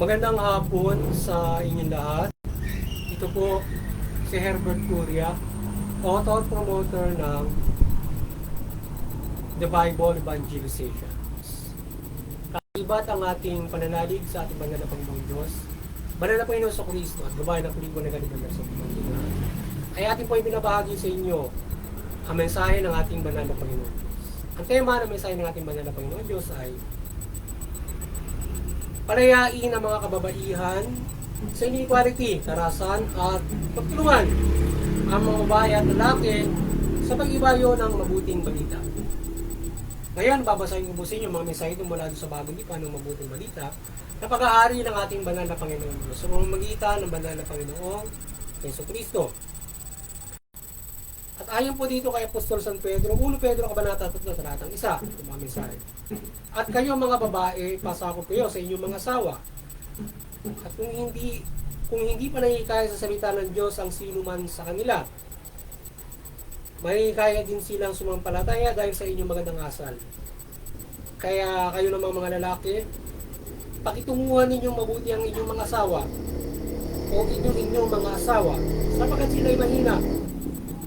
Magandang hapon sa inyong lahat. Ito po si Herbert Curia, author promoter ng The Bible Evangelization. Kaibat ang ating pananalig sa ating banal na Panginoong Diyos, banal na Panginoon sa Kristo at gabayan ng pelikula na ganito sa Panginoon. Ay ating po ibinabahagi sa inyo ang mensahe ng ating banal na Panginoon Diyos. Ang tema ng mensahe ng ating banal na Panginoon Diyos ay palayain ang mga kababaihan sa inequality, karahasan at pagtulungan ang mga babae at lalaki sa pag-ibayo ng mabuting balita. Ngayon, babasahin ko po sa inyo mga mensahe mula sa bagong lipa ng mabuting balita na pag-aari ng ating banal na Panginoon Diyos sa pamamagitan ng banal na Panginoong Jesucristo. At ayon po dito kay Apostol San Pedro, 1 Pedro Kabanata 3, talatang 1, ito mga mensahe. At kayo mga babae, pasakop kayo sa inyong mga asawa. At kung hindi pa nangikaya sa salita ng Diyos ang sino man sa kanila, may kaya din silang sumampalataya dahil sa inyong magandang asal. Kaya kayo namang mga lalaki, pakitunguhan ninyong mabuti ang inyong mga asawa o inyong mga asawa sapagkat sila'y mahina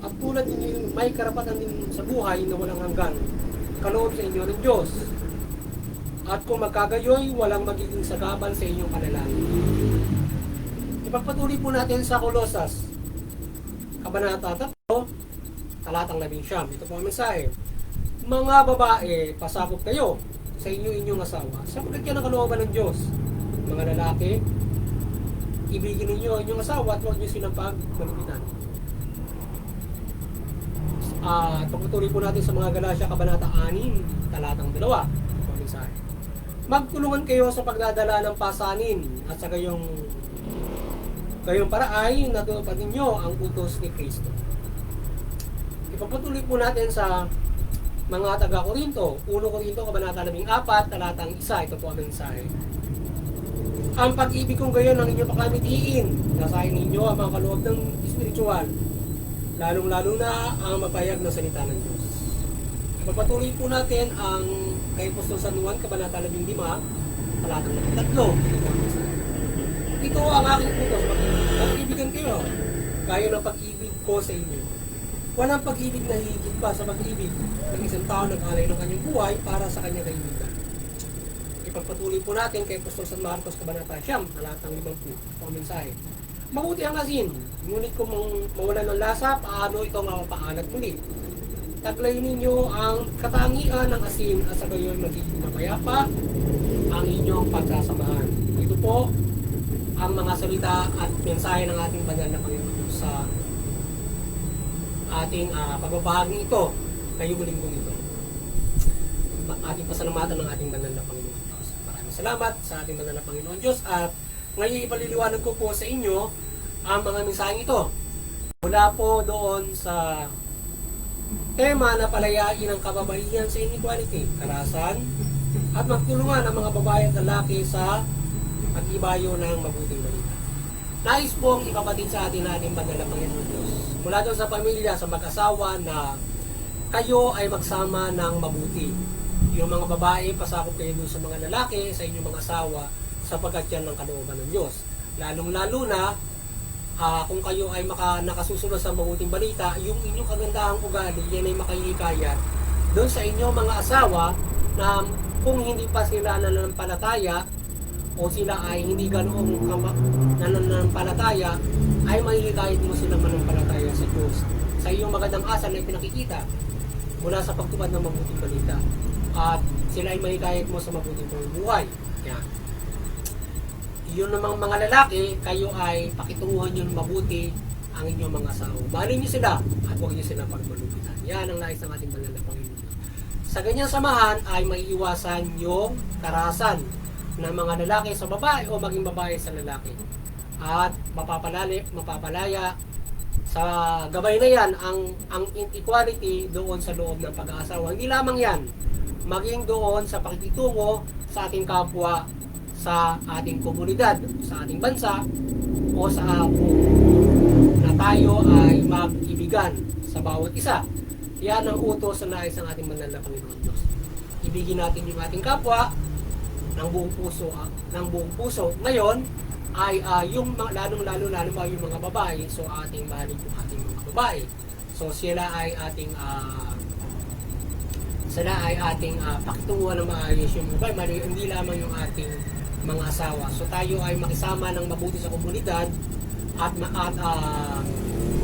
at tulad ninyo may karapatan din sa buhay na walang hanggan kaloob sa inyo ng Diyos. At kung magkagayoy, walang magiging sagabal sa inyong panalangin. Ipagpatuloy po natin sa Kolosas, Kabanata 3, talatang 11. Ito po ang mensahe. Mga babae, pasakop kayo sa inyong asawa sapagkat yan ang kalooban ng Diyos. Mga lalaki, ibigin ninyo inyong asawa at huwag nyo silang pagmalupitan. Pagpatuloy po natin sa mga Galasya, Kabanata 6, talatang 2. Ito ang mensahe. Magtulungan kayo sa pagdadala ng pasanin at sa kayong paraay natupad ninyo ang utos ni Kristo. Ipagpatuloy po natin sa mga taga-Korinto, 1 Korinto, Kabanata 14, talatang 1. Ito po ang mensahe. Ang pag-ibig kong gayon ang inyong pakamitiin, nasahin ninyo ang mga kaloob ng espiritual, lalong-lalo na ang mapayag ng salita ng Diyos. Ipagpatuloy po natin ang kay Apostol San Juan, Kabanata 15, talatang 3. Ito ang aking utos, mag-ibigan kayo, gaya ng pag-ibig ko sa inyo. Walang pag-ibig na higit pa sa pag-ibig ng isang tao nag-alay ng kanyang buhay para sa kanyang kaibigan. Ipagpatuloy po natin kay Apostol San Marcos, Kabanata 9, talatang 50. Ito ang mensahe. Mabuti ang asin, ngunit kung mawalan ng lasa, paano ito mapapaalat muli? Taglayin ninyo ang katangian ng asin at sa gayon magiging mapayapa ang inyong pagsasamahan. Ito po ang mga salita at mensahe ng ating banal na Panginoon sa ating pagbabahagi ito ngayong linggong ito. Ating pasalamatan ng ating banal na Panginoon Diyos. Maraming salamat sa ating banal na Panginoon Diyos at ngayon ipaliliwanag ko po sa inyo ang mga mensaheng ito. Mula po doon sa tema na palayain ang kababaihan sa inequality, karahasan, at magtulungan ang mga babae at lalaki sa pag-ibayo ng mabuting balita. Nais pong ipapatid sa atin natin banal na Panginoon Diyos. Mula doon sa pamilya, sa mag-asawa na kayo ay magsama ng mabuti. Yung mga babae, pasakop kayo doon sa mga lalaki, sa inyong mga asawa, sapagkat yan ng kalooban ng Diyos. Lalong-lalo na kung kayo ay nakasusunod sa mabuting balita, yung inyong kagandahang ugali, yan ay makahihikayat doon sa inyong mga asawa na kung hindi pa sila nananampalataya o sila ay hindi ganoong nananampalataya, ay mahihikayat mo silang manampalataya sa Diyos. Sa iyong magandang asal na pinakikita mula sa pagtupad ng mabuting balita. At sila ay mahihikayat mo sa mabuting buhay. Yan. Yun namang mga lalaki, kayo ay pakitunguhan nyo mabuti ang inyong mga asawa. Mahalin nyo sila at huwag nyo sila pagmalupitan. Yan ang nais ng ating banal na Panginoon. Sa ganyang samahan ay maiiwasan yung karahasan ng mga lalaki sa babae o maging babae sa lalaki. At mapapalaya sa gabay na yan ang equality doon sa loob ng pag-aasawa. Hindi lamang yan, maging doon sa pakikitungo sa ating kapwa, sa ating komunidad, sa ating bansa, o sa na tayo ay mag-ibigan sa bawat isa. Yan ang utos na nais ng ating banal na Panginoon Diyos. Ibigin natin yung ating kapwa ng buong puso, ng buong puso. Ngayon ay yung lalong-lalo pa yung mga babae, so ating mahalin yung ating mga babae. So sila ay ating pakitunguhan ng maayos yung babae, hindi lamang yung ating mga asawa. So tayo ay makisama ng mabuti sa komunidad at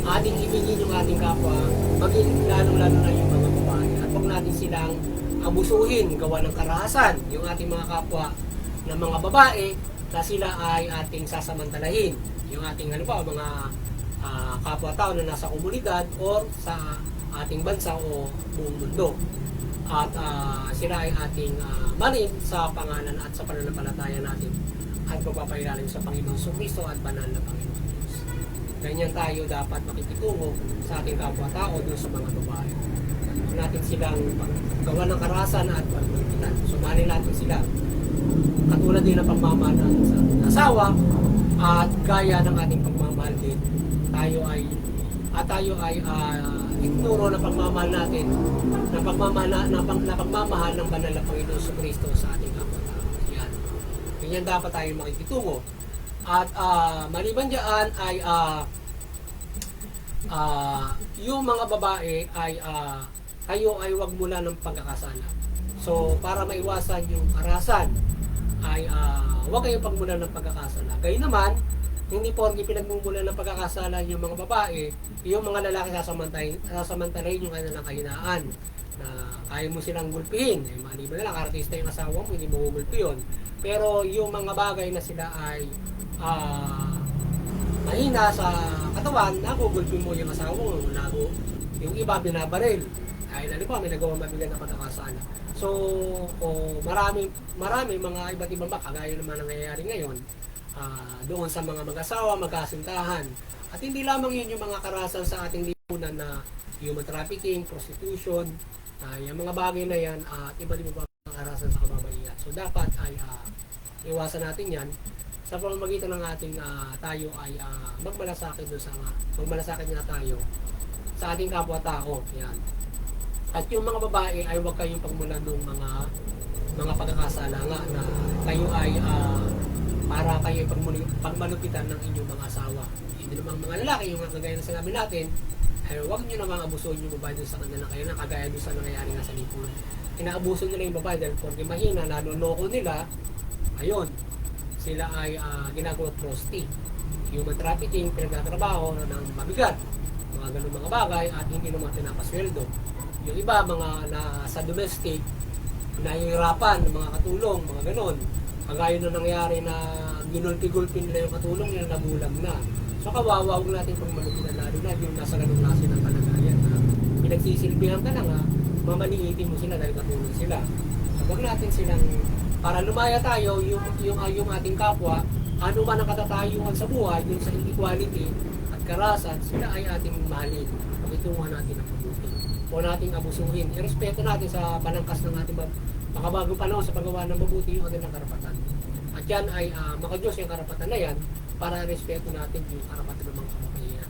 ating ibigin yung ating kapwa, maging lalong-lalo na yung mga babae. At huwag natin silang abusuhin, gawa ng karahasan, yung ating mga kapwa na mga babae na sila ay ating sasamantalahin. Yung ating mga kapwa-tao na nasa komunidad o sa ating bansa o buong mundo. At sila ay ating manin sa pangalan at sa pananampalataya natin at pagpapailalim sa Panginoong Kristo at banal na Panginoon Diyos. Ganyan tayo dapat makikitungo sa ating kapwa-tao doon sa mga babae. Huwag natin silang gawa ng karahasan at pagmamalitan. Sumali natin sila. Katulad din ng pagmamahal natin sa asawa at gaya ng ating pagmamahal din, tayo ay ignoro na pagmamahal natin na pagmamahal ng banal na Panginoon Kristo sa ating kapwa-tao. Yan. Ganyan dapat tayo makikitungo. At maliban diyan ay yung mga babae ay kayo ay wag mula ng pagkakasala. So para maiwasan yung karahasan ay wag kayong pagmula ng pagkakasala. Gayun naman, hindi porke pinagmumula ng pagkakasala yung mga babae, yung mga lalaki sasamantalahin yung kanilang kahinaan na kaya mo silang gulpihin. Maliban na lang, artista yung asawa mo, hindi mo gulpi yun. Pero yung mga bagay na sila ay mahina sa katawan, nagugulpi mo yung asawa mo, yung iba binabaril. Ay may nagawang mabigat na pagkakasala. So, marami mga iba't ibang kagaya naman ang nangyayari ngayon doon sa mga mag-asawa, magkasintahan. At hindi lamang yun yung mga karahasan sa ating lipunan na human trafficking, prostitution, yung mga bagay na yan at iba't ibang karahasan sa kababaihan. So, dapat ay iwasan natin yan sa pamamagitan ng ating tayo ay magmalasakit doon magmalasakit na tayo sa ating kapwa-tao. Yan. At yung mga babae ay huwag kayong pagmulan ng mga pagkakasala nga na kayo ay para kayo pagmalupitan ng inyong mga asawa. Hindi naman mga lalaki, yung kagaya na sinabi natin, ay huwag nyo namang abusuhin yung babae doon sa kanila kayo na kagaya doon sa nangyayari nga sa lipunan. Inaabuso nila yung babae dahil porque mahina, nanonoko nila, ayun, sila ay ginagawa prosti. Human trafficking, pinagtatrabaho ng mabigat, mga ganun mga bagay at hindi naman pinapasweldo. Yung iba, mga nasa domestic, nahihirapan, mga katulong, mga ganun. Kagaya na nangyari na ginulpi-gulpi nila yung katulong nila, nabulag na. So kawawa, huwag natin pagmalupitan lalo na yung nasa ganun klase ng kalagayan na pinagsisilbihan ka na nga, mamaliitin mo sila dahil katulong sila. So huwag natin silang, para lumaya tayo, yung ating kapwa, ano man ang katatayuan sa buhay, yung sa equality at karahasan, sila ay ating mahalin. Pakitunguhan natin ang mabuti. Huwag nating abusuhin. Irespeto natin sa panangkas ng ating makabagong panahon sa paggawa ng mabuti yung kanilang karapatan. At yan ay makadiyos yung karapatan na yan para respeto natin yung karapatan ng mga kababayan.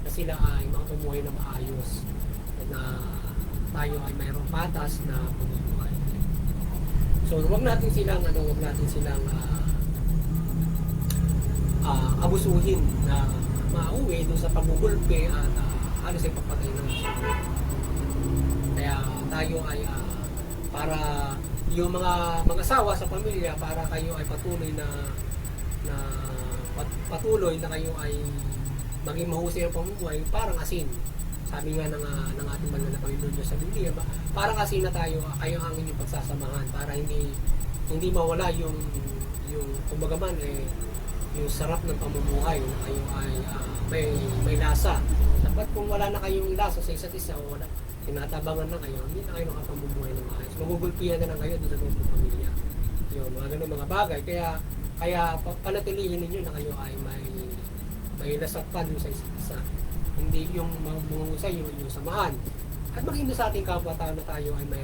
Na sila ay makatumuhay na maayos na tayo ay mayroong patas na pamumuhay. So huwag natin silang abusuhin na mauwi doon sa pagugulpe at halos ay papatay ng sila. Kaya tayo ay para yung mga mag-asawa sa pamilya, para kayo ay patuloy na kayo ay maging mahusay ang pamumuhay, parang asin. Sabi nga ng ating banal na Panginoon Diyos sa Biblia, parang asin na tayo, kayo ang inyong pagsasamahan para hindi mawala yung kumbaga man yung sarap ng pamumuhay na kayo ay may lasa. Dapat kung wala na kayong lasa sa isa't isa o wala, tinatabangan na kayo, hindi na kayo nakapamumuhay ng maayos. Magugulpihan na lang kayo doon sa mga pamilya. Yung mga ganun mga bagay. Kaya panatilihin ninyo na kayo ay may lasap pa doon sa isa't isa. Hindi yung mahusay yung samahan. At maging doon sa ating kapwa-tao na tayo ay may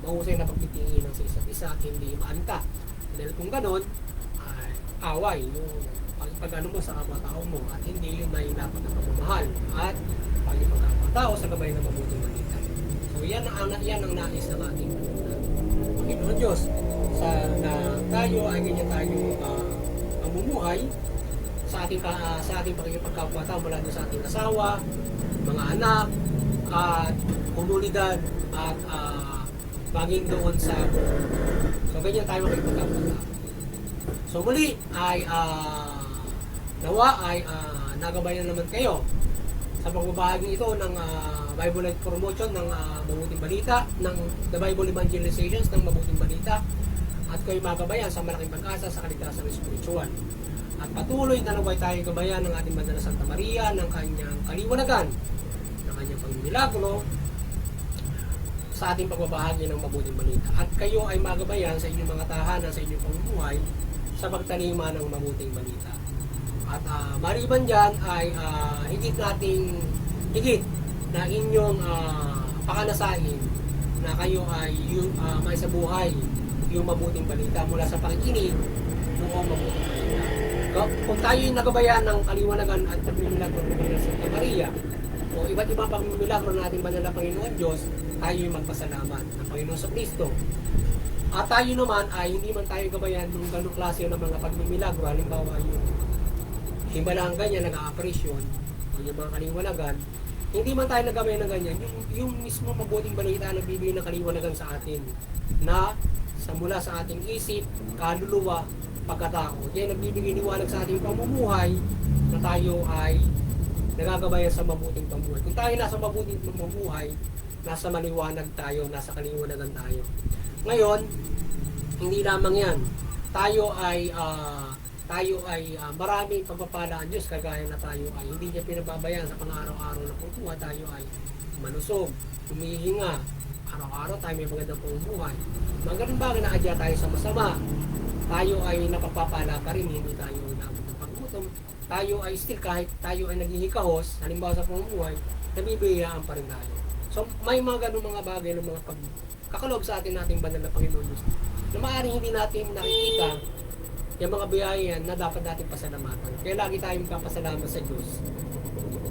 mahusay na pagtitinginan sa isa't isa at hindi maanta. Dahil kung ganun, ay away. Pag-ano mo sa kapwa-tao mo at hindi yung may dapat na pagmamahal at pag-ipagkapwa-tao sa gabay na mabuting balita. So yan ang nais ng ating Panginoon Diyos na tayo ay ganyan tayo mamumuhay sa ating pakikipagkapwa mula doon sa ating asawa, mga anak, at komunidad, at maging doon sa so ganyan tayo makikipagkapwa. So muli ay nawa ay nagabayan naman kayo sa pagbabahagi ito ng Bible Life Promotion ng Mabuting Balita, ng The Bible Evangelizations ng Mabuting Balita, at kayo magabayan sa malaking pag-asa sa kaligtasan spiritual. At patuloy na naway tayo gabayan ng ating Banal na Santa Maria ng kanyang kaliwanagan, ng kanyang pangmilagro sa ating pagbabahagi ng Mabuting Balita. At kayo ay magabayan sa inyong mga tahanan, sa inyong pamumuhay sa pagtalima ng Mabuting Balita. At maliban dyan ay higit na inyong pakanasain na kayo ay may sa buhay yung Mabuting Balita mula sa pakikinig noong Mabuting Balita. Kung tayo yung nagabayan ng kaliwanagan at pagmimilagro ng Banal na Santa Maria o iba't ibang pagmimilagro ng ating Banal na Panginoon Diyos, tayo yung magpasalamat ng Panginoon sa Kristo. At tayo naman ay hindi man tayo gabayan ng ganong klase ng mga pagmimilagro, halimbawa yung himbalang ganyan, nag-a-appreciation o yung mga kaliwanagan, hindi man tayo nagabayan ng ganyan, yung mismo Mabuting Balita na bibigay ng kaliwanagan sa atin na mula sa ating isip, kaluluwa, pagkatao. Yan nagbibigay liwanag sa ating pamumuhay na tayo ay nagagabayan sa mabuting pamumuhay. Kung tayo nasa mabuting pamumuhay, nasa maliwanag tayo, nasa kaliwanagan tayo. Ngayon, hindi lamang yan. Tayo ay maraming pagpapalaan Diyos, kagaya na tayo ay hindi niya pinababayaan sa pang-araw-araw na pagkuha. Tayo ay malusog, humihinga, araw-araw tayo may magandang pamumuhay. Mga ganun bagay na adya tayo sa masama, tayo ay napapapala pa rin, hindi tayo nabot ng paggutom. Tayo ay still, kahit tayo ay naghihikahos, halimbawa sa pamumuhay, nabibiyaan pa rin tayo. So may mga ganun mga bagay ng mga pagkakaloob sa ating Banal na Panginoon Diyos na maaaring hindi natin nakikita yung mga biyayan na dapat natin pasalamatan. Kaya lagi tayong magpapasalamat sa Diyos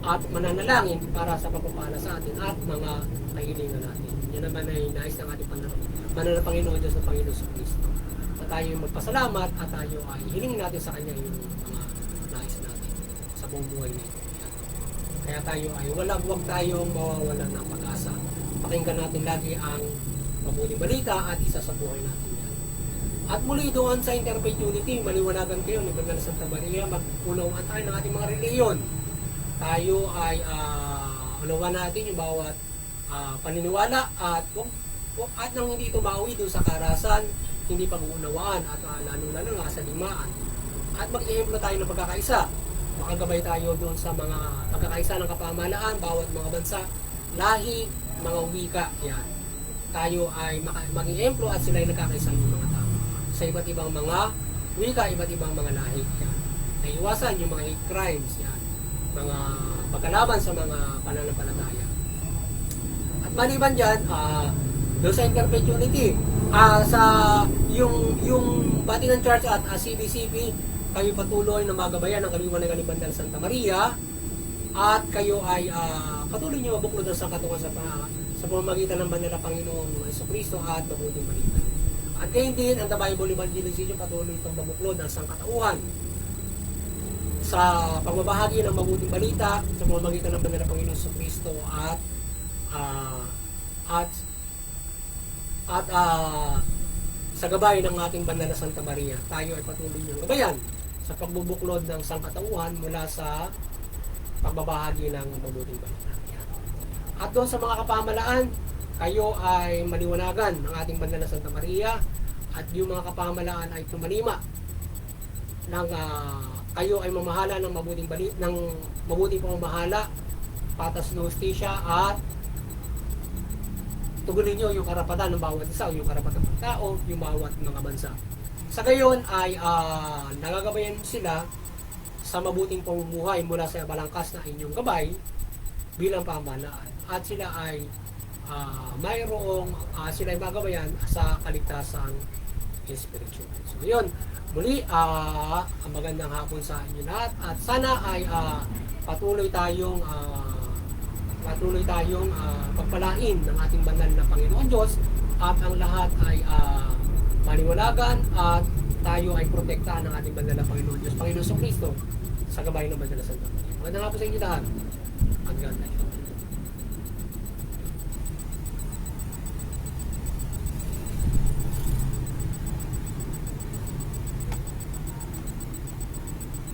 at mananalangin para sa pagpapala sa atin at mga kahilingan natin. Yan naman ay nais ng ating Banal na Panginoon Diyos na Panginoon sa Kristo. At tayo yung magpasalamat at tayo ay hilingin natin sa Kanya yung mga nais natin sa buong buhay nito. Kaya tayo ay huwag tayong mawawalan ng pag-asa. Pakinggan natin lagi ang Mabuting Balita at isa sa buhay natin yan. At muli doon sa Interfaith Unity, maliwanagan kayo ni Banal na Santa Maria, mag-unawaan tayo ng ating mga reliyon. Tayo ay unawan natin yung bawat paniniwala at nang hindi ito mauwi doon sa karasan, hindi pag-uunawaan at lalo-lalo nga sa limaan. At mag-iimplo tayo ng pagkakaisa. Makagabay tayo doon sa mga pagkakaisa ng kapamahalaan, bawat mga bansa, lahi, mga wika, yan. Tayo ay mag-iimplo at sila ay nagkakaisa ng mga tao. Sa iba't ibang mga wika, iba't ibang mga lahi, yan. Naiwasan yung mga hate crimes, yan. Mga pagkalaban sa mga pananampalataya. At maliban dyan, doon sa Interfaith Unity, sa yung Vatican Church at CBCP, kayo patuloy na magabayan ng kaliwanagan ni Banal Santa Maria at kayo ay patuloy nyo mabuklod ang sangkatuan sa pamamagitan ng Banal na Panginoong Jesucristo at Mabuting Balita. At gayon din, ang The Bible Evangelization patuloy itong mabuklod ang sangkatauhan sa pagbabahagi ng Mabuting Balita sa pamamagitan ng Banal na Panginoong Jesucristo at sa gabay ng ating Banal na Santa Maria. Tayo ay patuloy niyong gabayan sa pagbubuklod ng sangkatauhan mula sa pagbabahagi ng Mabuting Balita. At doon sa mga kapamalaan, kayo ay maliwanagan ng ating Banal na Santa Maria at yung mga kapamalaan ay tumalima ng kayo ay mamahala ng mabuting pamamahala, patas na hustisya at tugunin nyo yung karapatan ng bawat isa o yung karapatan ng tao, yung bawat mga bansa. Sa gayon ay nagagabayan sila sa mabuting pamumuhay mula sa balangkas na inyong gabay bilang pamahalaan. At sila ay sila ay magabayan sa kaligtasan spiritual. So yun, muli ang magandang hapon sa inyo lahat at sana ay patuloy tayong pagpalain ng ating Banal na Panginoon Diyos at ang lahat ay maniwalagan at tayo ay protektahan ng ating banal na Panginoon Diyos, Panginoon Kristo, sa gabay ng banal na Santo. Magandang hapon sa inyo lahat. At God bless.